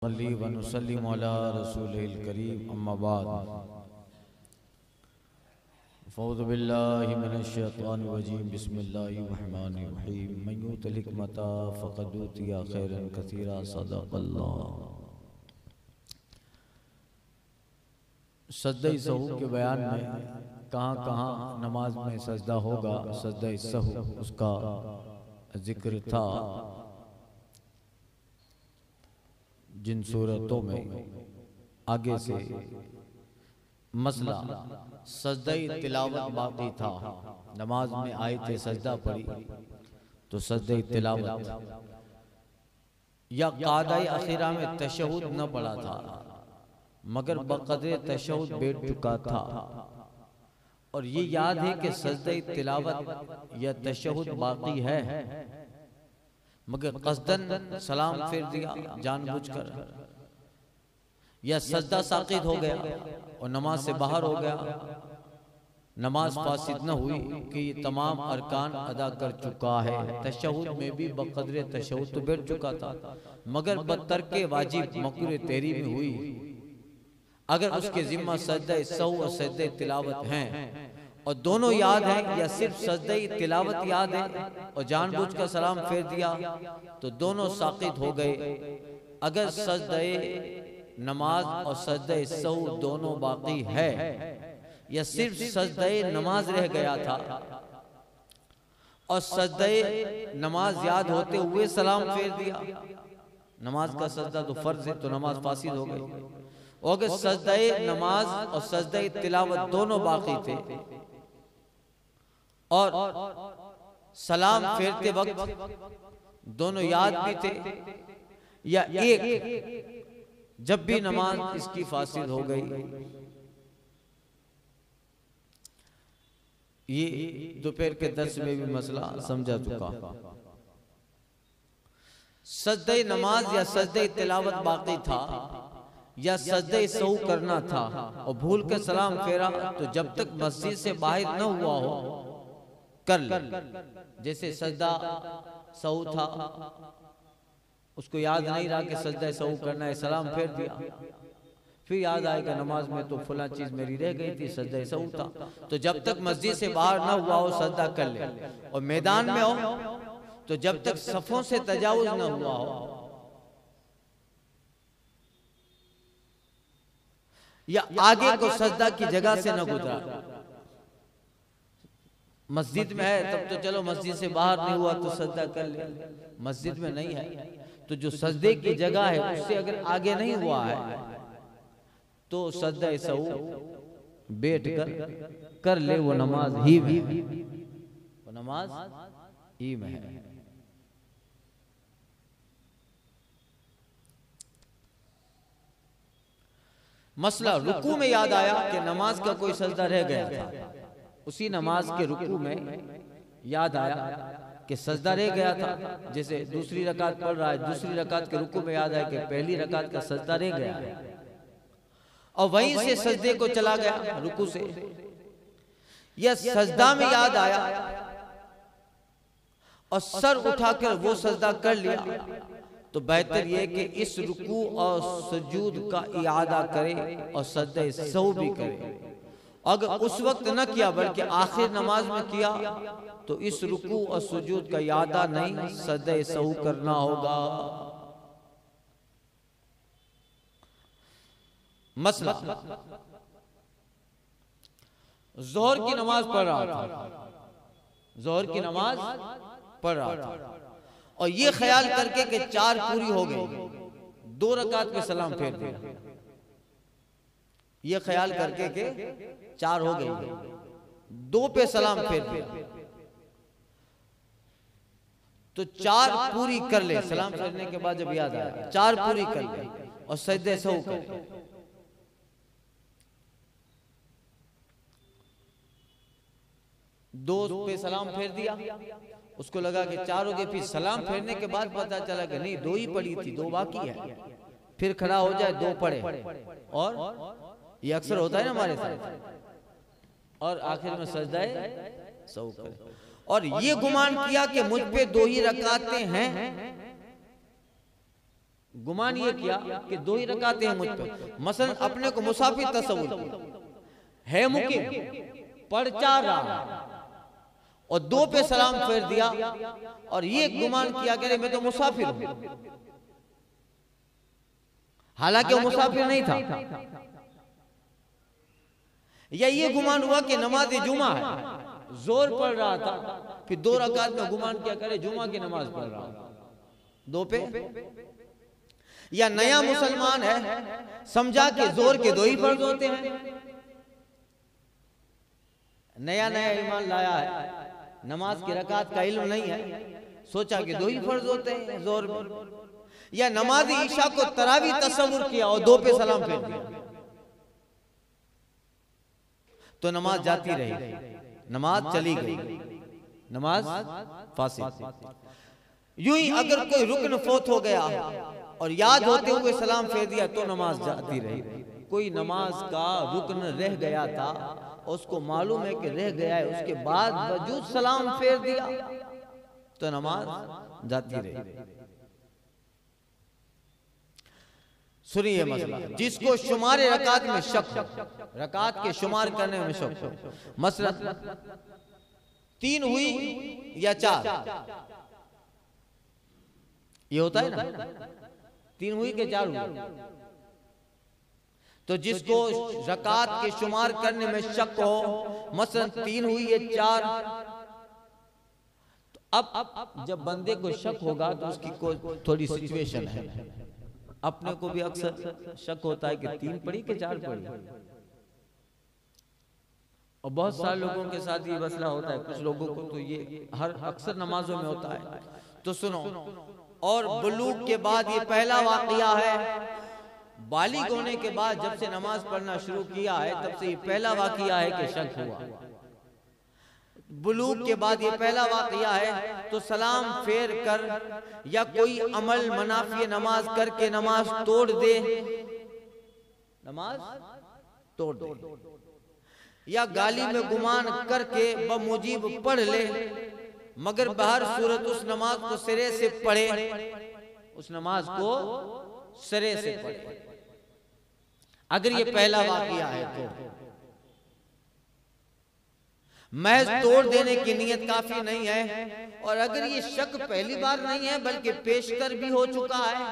व नुसल्लिमु अला रसूलिल करीम अम्मा बाद फ़ऊज़ु बिल्लाहि मिनश शैतानिर रजीम बिस्मिल्लाहिर रहमानिर रहीम मन यूतिल हिकमता फ़क़द ऊतिया खैरन कसीरा सदक़ल्लाह। सजदे सहू के बयान में कहाँ कहाँ नमाज में सजदा होगा, सजदे सहू उसका जिक्र था। जिन सूरतों में आगे से मसला सजदे तिलावत बाकी था, नमाज में आए थे सजदा पड़ी तो सजदे तिलावत या क़ादा अखीरा में तशहुद न पड़ा था मगर बक़द्र तशहुद बैठ चुका था। और ये याद है कि सजदे तिलावत या तशहुद बाकी है मगर क़स्दन सलाम फेर दिया जानबूझकर, या सजदा साक़ित हो गया और नमाज से बाहर हो गया, नमाज फासिद न हुई कि ये तमाम अरकान अदा कर चुका है। तशहुद में भी बक़द्र तशहुद तो बैठ चुका था मगर बतर्के वाजिब मकरूह तहरी में हुई। अगर उसके जिम्मा सजदे सहू और सजदे तिलावत हैं और दोनों याद है या सिर्फ सजदे तिलावत याद है और जानबूझकर सलाम फेर दिया तो दोनों साक़ित हो गए। अगर सजदे नमाज और सजदे सहू दोनों बाकी है या सिर्फ सजदे नमाज रह गया था और सजदे नमाज याद होते हुए सलाम फेर दिया, नमाज का सजदा तो फर्ज है तो नमाज फासिद हो गई। और अगर सजदे नमाज और सजदे तिलावत दोनों बाकी थे और सलाम फेरते वक्त दोनों याद भी थे या एक जब भी नमाज इसकी फासिद हो गई, ये दोपहर के दर्स में भी मसला समझा चुका। सजदे नमाज या सजदे तिलावत बाकी था या सजदे सहू करना था और भूल के सलाम फेरा तो जब तक मस्जिद से बाहर न हुआ हो कर ले। जैसे सजदा सहू था उसको याद नहीं रहा कि सजदा सहू करना है, सलाम फेर दिया, फिर याद आएगा नमाज में तो फला चीज मेरी रह गई थी, सजदा सहू था, तो जब तक मस्जिद से बाहर न हुआ हो सजदा कर ले। और मैदान में हो तो जब तक सफों से तजावुज न हुआ हो या आगे को सजदा की जगह से न गुजरा, मस्जिद में है तब तो चलो मस्जिद से बाहर नहीं हुआ तो सजदा कर ले, मस्जिद में नहीं है तो जो सजदे की जगह है उससे अगर आगे नहीं हुआ है तो सजदा सहू बैठ कर ले, वो नमाज ही में है, वो नमाज ही में है। मसला रुकू में याद आया कि नमाज का कोई सजदा रह गया था, उसी नमाज के रुकू में याद आया कि सजदा रह गया था। जैसे दूसरी रकात पढ़ रहा है, दूसरी रकात के रुकू में याद आया कि पहली रकात का सजदा रह गया है और वहीं से सजदे को चला गया रुकू से, या सजदा में याद आया और सर उठाकर वो सजदा कर लिया तो बेहतर यह कि इस रुकू और सुजूद का इआदा करे और सजदे सहू भी करे। अगर उस वक्त न किया बल्कि आखिर नमाज में किया तो इस रुकू और सुजूद का इआदा नहीं, सजदे सहू करना होगा। मसला जोहर की नमाज पढ़ रहा था, जोहर की नमाज पढ़ रहा था और ये ख्याल करके कि 4 पूरी हो गई, 2 रकात पे सलाम फेर दिया, ये ख्याल करके कि 4 हो गई, 2 पे सलाम फेर दिया तो 4 पूरी कर ले। सलाम फेरने के बाद जब याद आया 4 पूरी कर ले और सजदे सहू कर ले। 2 पे सलाम फेर दिया, उसको लगा कि 4 हो गए, फिर सलाम फेरने के बाद पता चला कि नहीं 2 ही पड़ी थी, 2 बाकी है, फिर खड़ा हो जाए 2 पढ़े, और ये अक्सर होता है ना हमारे साथ, और आखिर में सजदाए सहू करे। और ये गुमान किया कि मुझ पे 2 ही रकातें हैं, गुमान ये किया कि 2 ही रकातें हैं मुझ पर, मसलन अपने को मुसाफिर तस्वुर किया है, मुकीम पढ़ 4 रहा और 2 पे सलाम फेर दिया और ये गुमान किया कि मैं तो मुसाफिर हूं, हालांकि वो मुसाफिर नहीं था। या ये गुमान हुआ कि नमाज जुमा है, जोर पढ़ रहा था, फिर 2 रकात में गुमान क्या करे जुमा की नमाज पढ़ रहा हूं 2 पे। या नया मुसलमान है, समझा कि जोर के 2 ही फर्ज होते हैं, नया नया ईमान लाया है, नमाज की रकात का इल्म नहीं है, सोचा कि 2 ही फर्ज होते हैं जोर में। या नमाज ईशा को तरावी तस्वुर किया और 2 पे सलाम फेर दिया, तो नमाज जाती रही, नमाज चली गई, नमाज फासिद। यूं ही अगर कोई रुकन फोत हो गया और याद होते हुए सलाम फेर दिया तो नमाज जाती रही। कोई नमाज का रुकन रह गया था, उसको मालूम है कि रह गया है, उसके बाद वजूद सलाम फेर दिया तो नमाज जाती रही। सुनिए मसला, जिसको शुमार रकात में शक हो, रकात के शुमार करने में शक हो, मसलन 3 हुई या 4, ये होता है ना, 3 हुई कि 4 हुई, तो जिसको रकात के शुमार करने में शक हो, मसलन 3 हुई या 4, तो अब जब बंदे को शक होगा तो उसकी कोई थोड़ी सिचुएशन है, अपने को भी अक्सर शक होता है कि 3 पढ़ी कि 4 पढ़ी, और बहुत सारे लोगों के साथ ये मसला होता है, कुछ लोगों को तो ये हर अक्सर नमाजों में होता है। तो सुनो, और बुलूग के बाद ये पहला वाकया है, बालिग होने के बाद जब से नमाज पढ़ना शुरू किया है तब से ये पहला वाकया है कि शक हुआ। बुलूग के बाद ये पहला वाकया है, तो सलाम फेर कर या कोई अमल मनाफी नमाज करके नमाज तोड़ दे, नमाज तोड़ दे, या गाली में गुमान करके बमुजीब पढ़ ले, मगर बाहर सूरत उस नमाज को सिरे से पढ़े, उस नमाज को सिरे से पढ़े। अगर ये पहला वाकया है तो महज तोड़ देने की नीयत काफी नहीं है, और अगर ये शक पहली बार नहीं है बल्कि पेशतर भी हो चुका है,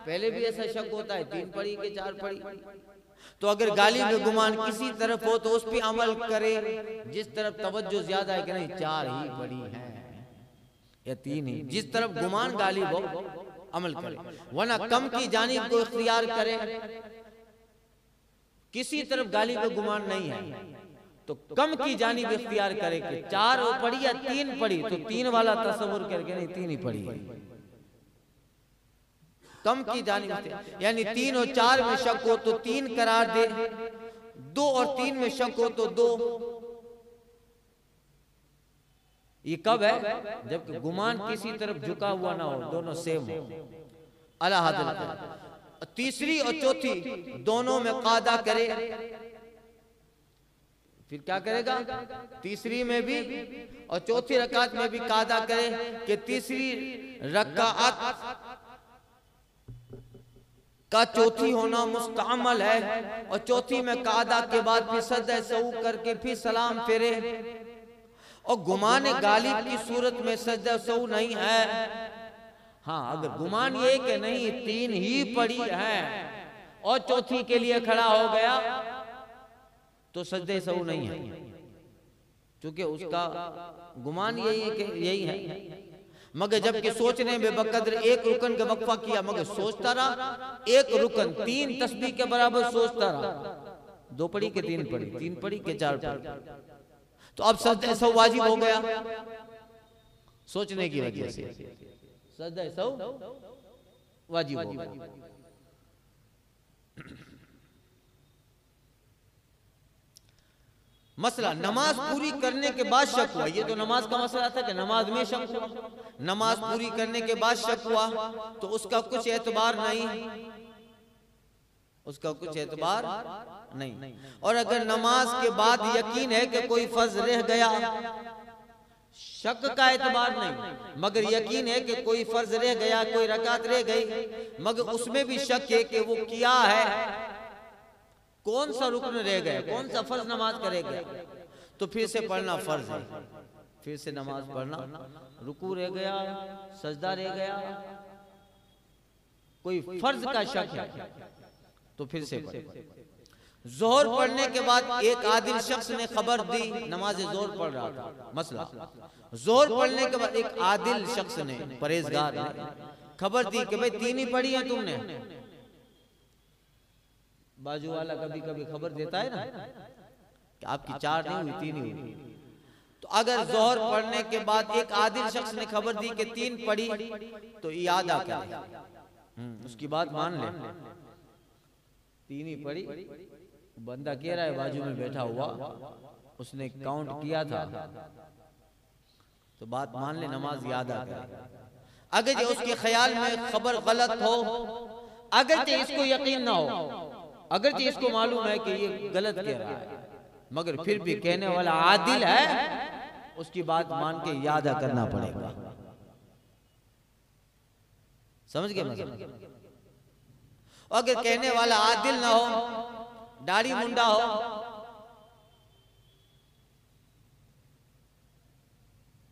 पहले भी ऐसा शक होता है 3 पढ़ी कि 4 पढ़ी, तो अगर गाली में गुमान किसी तरफ हो तो उस पर अमल करे, जिस तरफ तवज्जो ज्यादा है कि नहीं 4 ही पढ़ी है या 3 ही, जिस तरफ गुमान गालिब हो अमल करे, वरना कम की जानिब को इख्तियार करे, किसी तरफ गालिब में गुमान नहीं है तो कम की जानिब इख्तियार करे कि 4 पढ़ी या 3 पढ़ी, तो 3 वाला तस्वुर करके नहीं 3 ही पढ़ी है, कम की जानिब, यानी 3 और 4 में शक हो तो 3 करार दे, 2 और 3 में शक हो तो 2। ये कब है? जब गुमान किसी तरफ झुका हुआ ना हो, दोनों सेम हो, अला हाज़िर। तीसरी और चौथी दोनों में कादा करे, फिर क्या करेगा? तीसरी में भी और चौथी रकात में भी कादा करे कि तीसरी रकात का चौथी होना मुस्तअमल है, और चौथी में कादा के बाद फिर सजदा सऊ करके फिर सलाम फेरे, और गुमान गालिब की सूरत में सजदा सऊ नहीं है। हाँ, अगर गुमान ये कि नहीं 3 ही पढ़ी है और चौथी के लिए खड़ा हो गया तो सजदे सऊ नहीं है, क्योंकि उसका गुमान यही है कि यही है। मगर जबकि सोचने में बकदर एक रुकन का वक्फा किया, मगर सोचता रहा, एक रुकन 3 तस्बीह के बराबर सोचता रहा, 2 पढ़ी के 3 पढ़ी, 3 पढ़ी के 4 पढ़ी, तो अब सजदे सऊ वाजिब हो गया सोचने की वजह से, सजदे सऊ वाजिब हो गया। मसला नमाज पूरी करने के बाद शक हुआ, ये तो नमाज का मसला था कि नमाज में शक हुआ, नमाज पूरी करने के बाद शक हुआ तो उसका कुछ एतबार नहीं, उसका कुछ एतबार नहीं। और अगर नमाज के बाद यकीन है कि कोई फर्ज रह गया, शक का एतबार नहीं, मगर यकीन है कि कोई फर्ज रह गया, कोई रकात रह गई, मगर उसमें भी शक है कि वो क्या है, कौन सा रुकन रह गया, कौन सा फर्ज नमाज का रह गया, तो फिर से पढ़ना फर्ज है, फिर से नमाज पढ़ना। रुकू रह गया, सजदा रह गया, कोई फर्ज का शक है तो फिर से पढ़े। जोहर पढ़ने के बाद एक आदिल शख्स ने खबर दी, नमाज जोहर पढ़ रहा था मसला, जोहर पढ़ने के बाद एक आदिल शख्स ने, परहेजगार ने खबर दी कि भाई 3 ही पढ़ी है तुमने। बाजू वाला कभी कभी खबर देता है ना कि आपकी 4 नहीं हुई, 3 ही हुई। तो अगर जोहर पढ़ने के बाद एक आदिल शख्स ने खबर दी कि 3 पढ़ी, तो याद आ क्या, उसकी बात मान ले, 3 ही पढ़ी। बंदा कह रहा है बाजू में बैठा हुआ, उसने काउंट किया था, तो बात मान ले, नमाज याद आ गई। अगर जो उसके ख्याल में खबर गलत हो, अगर जो इसको यकीन ना हो, अगर जो इसको मालूम है कि ये गलत कह रहा है, मगर फिर भी कहने वाला आदिल है, उसकी बात मान के याद करना पड़ेगा। समझ गए मतलब? अगर कहने वाला आदिल ना हो, दाढ़ी मुंडा हो,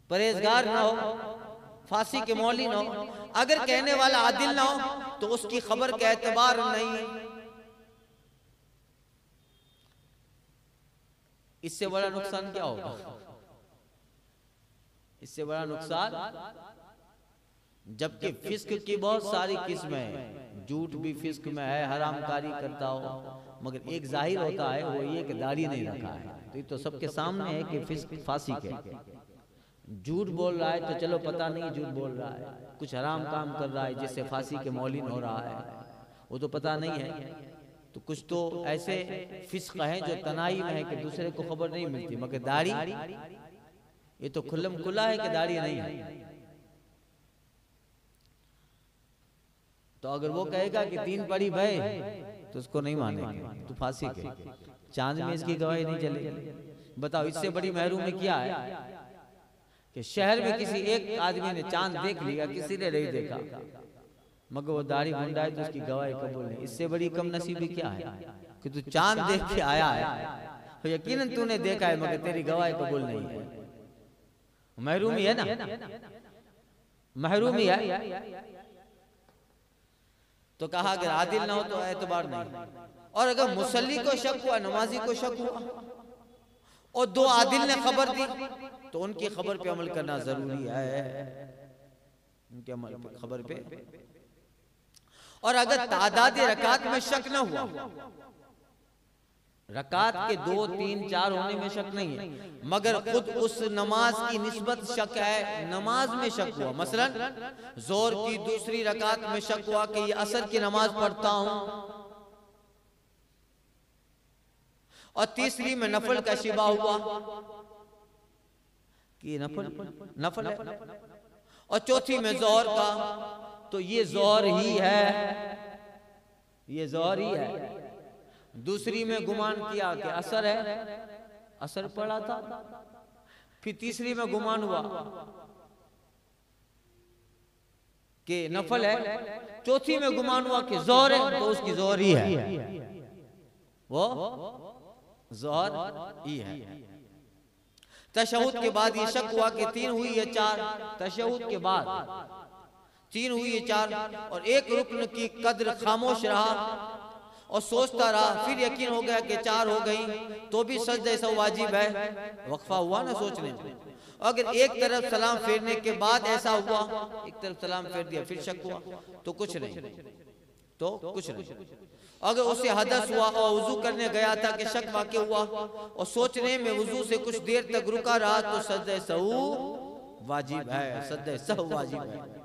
परहेजगार ना हो, फांसी के मौली ना हो, अगर कहने वाला आदिल ना हो तो उसकी खबर का एतबार नहीं है। इससे बड़ा नुकसान क्या होगा? इससे बड़ा नुकसान, जबकि फिस्क की बहुत सारी किस्में हैं, झूठ भी फिस्क में है, हरामकारी करता हो, मगर एक जाहिर होता है, वो ये कि दाढ़ी नहीं रखा है, तो ये तो सबके सामने है कि फिस्क फांसी के। झूठ बोल रहा है तो चलो पता नहीं झूठ बोल रहा है, कुछ हराम काम कर रहा है जिससे फांसी के मौलिन हो रहा है, वो तो पता नहीं है। तो कुछ तो ऐसे फिस्क हैं जो तनाई में है कि दूसरे को खबर नहीं मिलती, मगर दाढ़ी ये तो खुल्लम खुला है कि दाढ़ी नहीं है। तो अगर वो कहेगा कि 3 पढ़ी भाई, तो उसको नहीं मानेंगे, तो फांसी के। चांद में इसकी गवाही नहीं चलेगी। बताओ इससे बड़ी महरूमी क्या है कि शहर में किसी एक आदमी ने चांद देख लिया, किसी ने नहीं देखा, मगर वो दाढ़ी मुंडा है तो उसकी गवाही कबूल नहीं। इससे बड़ी कम नसीबी क्या है कि तू चांद देख के आया है, तो यकीनन तूने देखा है, मगर तेरी गवाही कबूल नहीं है। महरूमी है ना, महरूमी है। तो कहा अगर आदिल ना हो तो एतबार नहीं। और अगर मुसल्ली को शक हुआ, नमाजी को शक हुआ, और 2 आदिल ने खबर दी, तो उनकी खबर पे अमल करना जरूरी है, उनके अमल पे, खबर पे। और अगर तादाद रकात में शक न हुआ, रकात के 2, 3, 4 होने में शक नहीं है, मगर खुद उस नमाज की निस्बत शक है, नमाज में शक हुआ, मसलन जोर की दूसरी रकात में शक हुआ कि ये असर की नमाज पढ़ता हूं, और तीसरी में नफल का शिबा हुआ कि नफल है, और चौथी में जोहर का, तो ये जोहर ही है, ये जोहर ही है। दूसरी में गुमान किया कि असर है, असर पड़ा था, फिर तीसरी में गुमान हुआ कि नफल है, चौथी में गुमान हुआ कि जोहर है, तो उसकी जोहर ही है, वो जोहर ही है। तशहुद के बाद ये शक हुआ कि 3 हुई या 4, तशहुद के बाद 3 हुई या 4, और एक रुकन की कद्र खामोश रहा और सोचता रहा, फिर यकीन हो गया कि 4 हो गई, तो भी सजदा ऐसा वाजिब है, वक्फा हुआ ना सोचने में। अगर एक तरफ सलाम फेरने के बाद ऐसा हुआ, एक तरफ सलाम फेर दिया फिर शक हुआ, तो कुछ नहीं, तो कुछ नहीं। अगर उसे हदस हुआ और वुजू करने गया था कि शक वाक़ हुआ और सोचने में वुजू से कुछ देर तक रुका रहा, तो सजदा सहू वाजिब है, सजदा सहू वाजिब है।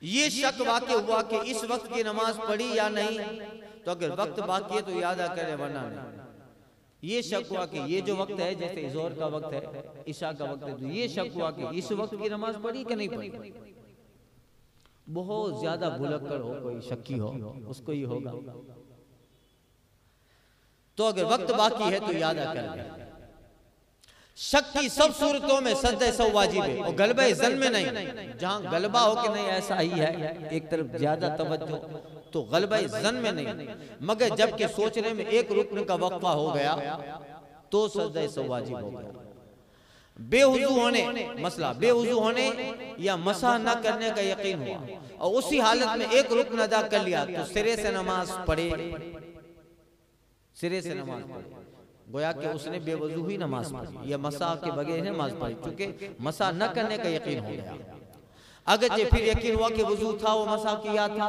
ये शक वाक़ हुआ कि इस वक्त की नमाज पढ़ी या नहीं, तो अगर वक्त बाकी है तो याद करे, वरना नहीं। ये शक हुआ कि ये जो वक्त है, जैसे जोहर का वक्त है, इशा का वक्त है, तो ये शक हुआ कि इस वक्त की नमाज पढ़ी कि नहीं पढ़ी। बहुत ज्यादा भुलक्कड़ हो, कोई शक्की हो, उसको ही होगा। तो अगर वक्त बाकी है तो याद कर ले। शक की सब सूरतों में सजदा सौ वाजिब है और गलबा जन में नहीं। जहां गलबा हो कि नहीं ऐसा ही है, एक तरफ ज्यादा तवज्जो, तो गलबा जन में नहीं। मगर जबकि सोचने में एक रुकन का वक्फा हो गया तो सजदा सौ वाजिब हो गया। बेवुजू होने, मसला बेवुजू होने या मसा न करने का यकीन हुआ और उसी हालत में एक रुकन अदा कर लिया तो सिरे से नमाज पढ़े, सिरे से नमाज पढ़े। गोया कि उसने बेवजू ही नमाज पढ़ी या मसा के बगैर नमाज पढ़ी, क्योंकि मसा न करने का यकीन हो गया। अगर फिर यकीन हुआ कि वजू था, वो मसा किया था,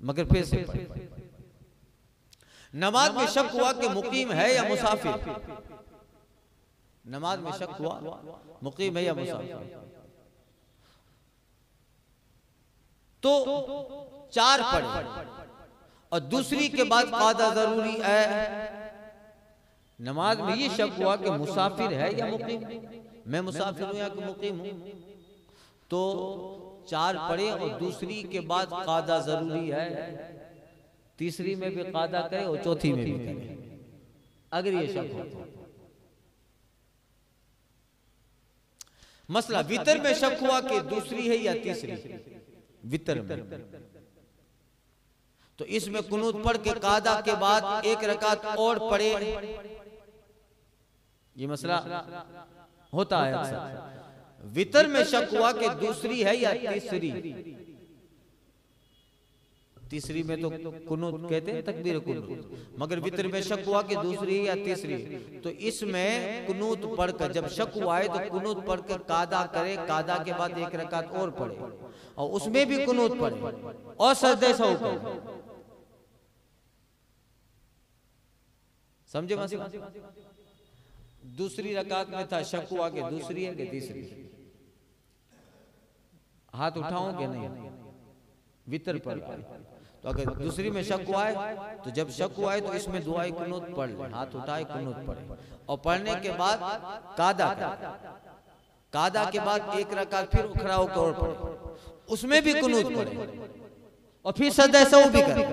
मगर फिर से पढ़े। नमाज में शक हुआ कि मुकीम है या मुसाफिर, नमाज में शक हुआ मुकीम है या मुसाफिर, तो 4 पढ़े और दूसरी के बाद कादा जरूरी है। नमाज में ये शक हुआ कि मुसाफिर है या मुकीम, मैं मुसाफिर हूं या कि मुकीम हूं, तो 4 पढ़े और दूसरी के बाद कादा जरूरी है। तीसरी में भी कादा करे और चौथी में भी करे अगर ये शक हो। मसला वितर में शक हुआ कि दूसरी है या तीसरी, वितर में, तो इसमें कुनूत पढ़ के कादा के बाद एक रकात और पढ़े। ये मसला होता है अक्सर। वितर में शक हुआ कि दूसरी है या तीसरी, तीसरी में तो कुनूत कहते हैं तकबीर कुनूत, मगर वितर में शक हुआ कि दूसरी है या तीसरी, तो इसमें कुनूत पढ़कर जब शक हुआ है तो कुनूत पढ़कर कादा करे, कादा के बाद एक रकात और पढ़े और उसमें भी कुनूत पढ़े और सजदे सहू करे। समझे मसला? दूसरी रकात में था, शक हुआ कि दूसरी है कि तीसरी, हाथ उठाऊं कि नहीं, वितर पढ़। तो अगर दूसरी में शक हुआ है तो जब शक हुआ है तो इसमें दुआए कुनूत पढ़ ले, हाथ उठाए कुनूत पढ़े और पढ़ने के बाद कादा, कादा के बाद एक रकात फिर खड़ा होकर और पढ़े, उसमें भी कुनूत पढ़े और फिर सजदा सहू भी करे,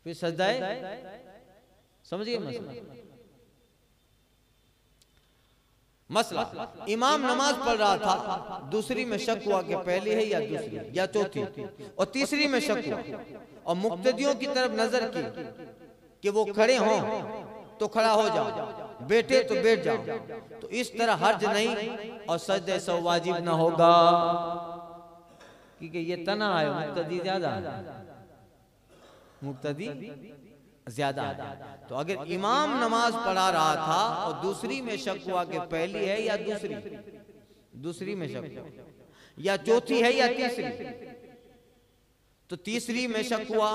फिर सजदा। समझिए मसला इमाम नमाज पढ़ रहा था, दूसरी में शक हुआ कि पहली है या दूसरी या चौथी, और तीसरी में शक हुआ और मुक्तदियों की तरफ नजर की कि वो खड़े हों तो खड़ा हो जाओ, बैठे तो बैठ जाओ, तो इस तरह हर्ज नहीं और सजदे सौ वाजिब ना होगा, क्योंकि ये तना है, मुक्तदी ज्यादा है, मुक्तदी ज्यादा है। तो अगर इमाम नमाज पढ़ा रहा था और दूसरी में शक हुआ कि पहली है या दूसरी, दूसरी में शक हुआ या चौथी है या तीसरी, तो तीसरी में शक हुआ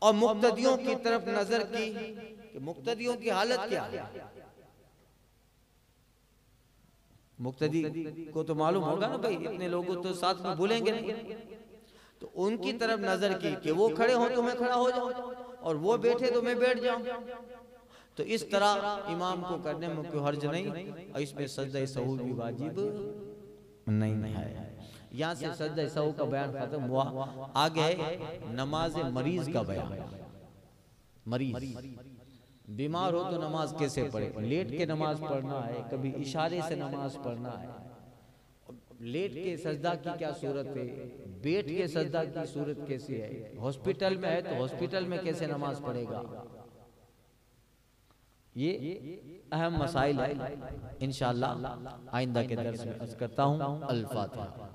और मुक्तदियों की तरफ नजर की कि मुक्तदियों की हालत क्या है। मुक्तदी को तो मालूम होगा ना भाई, इतने लोगों तो साथ में भूलेंगे नहीं, तो उनकी तरफ नजर की कि वो खड़े हो तो मैं खड़ा हो जाऊं और वो बैठे तो मैं बैठ जाऊं, तो इस तरह इमाम को करने में कोई हर्ज नहीं और इसमें सजदा सहू भी वाजिब नहीं है। यहाँ से सजदा सहू का बयान खत्म हुआ। आगे नमाज मरीज का बयान। मरीज बीमार हो तो नमाज कैसे पढ़े, लेट के नमाज पढ़ना है, कभी इशारे से नमाज पढ़ना है, लेट के सजदा की क्या सूरत है, बैठ के सजदा की सूरत कैसी है, हॉस्पिटल में है तो हॉस्पिटल में कैसे नमाज पढ़ेगा, ये अहम मसाइल है। इंशाअल्लाह आइंदा के दर्स में अर्ज करता हूँ। अल फातिहा।